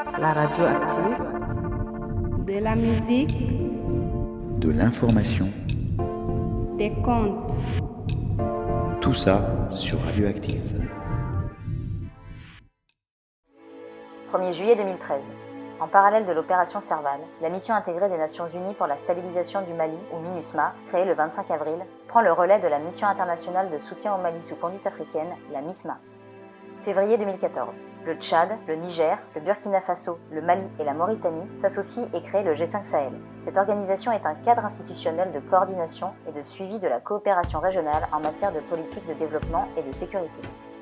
La radio active. De la musique, de l'information, des contes. tout ça sur Radioactive. 1er juillet 2013. En parallèle de l'opération Serval, la mission intégrée des Nations Unies pour la stabilisation du Mali, ou MINUSMA, créée le 25 avril, prend le relais de la mission internationale de soutien au Mali sous conduite africaine, la MISMA. Février 2014. Le Tchad, le Niger, le Burkina Faso, le Mali et la Mauritanie s'associent et créent le G5 Sahel. Cette organisation est un cadre institutionnel de coordination et de suivi de la coopération régionale en matière de politique de développement et de sécurité.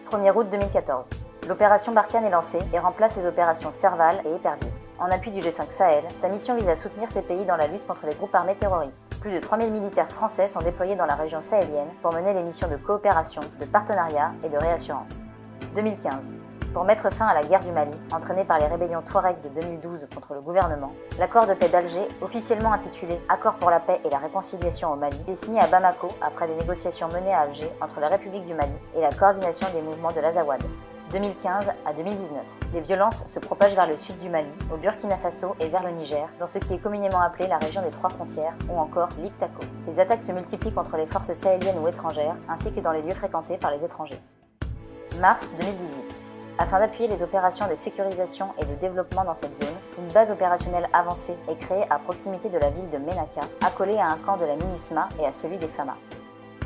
1er août 2014. L'opération Barkhane est lancée et remplace les opérations Serval et Épervier. En appui du G5 Sahel, sa mission vise à soutenir ces pays dans la lutte contre les groupes armés terroristes. Plus de 3000 militaires français sont déployés dans la région sahélienne pour mener les missions de coopération, de partenariat et de réassurance. 2015. Pour mettre fin à la guerre du Mali, entraînée par les rébellions Touareg de 2012 contre le gouvernement, l'accord de paix d'Alger, officiellement intitulé « Accord pour la paix et la réconciliation au Mali », est signé à Bamako après des négociations menées à Alger entre la République du Mali et la coordination des mouvements de l'Azawad. 2015 à 2019. Les violences se propagent vers le sud du Mali, au Burkina Faso et vers le Niger, dans ce qui est communément appelé la région des trois frontières, ou encore l'Iptako. Les attaques se multiplient contre les forces sahéliennes ou étrangères, ainsi que dans les lieux fréquentés par les étrangers. Mars 2018. Afin d'appuyer les opérations de sécurisation et de développement dans cette zone, une base opérationnelle avancée est créée à proximité de la ville de Ménaka, accolée à un camp de la MINUSMA et à celui des FAMA.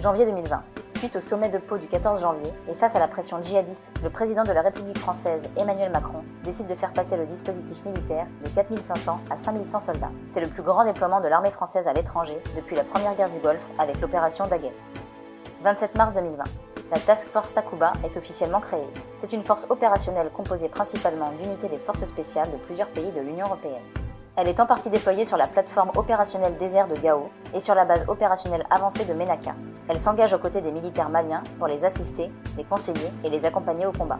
Janvier 2020. Suite au sommet de Pau du 14 janvier, et face à la pression djihadiste, le président de la République française, Emmanuel Macron, décide de faire passer le dispositif militaire de 4500 à 5100 soldats. C'est le plus grand déploiement de l'armée française à l'étranger depuis la première guerre du Golfe avec l'opération Daguet. 27 mars 2020. La Task Force Takuba est officiellement créée. C'est une force opérationnelle composée principalement d'unités des forces spéciales de plusieurs pays de l'Union européenne. Elle est en partie déployée sur la plateforme opérationnelle désert de Gao et sur la base opérationnelle avancée de Ménaka. Elle s'engage aux côtés des militaires maliens pour les assister, les conseiller et les accompagner au combat.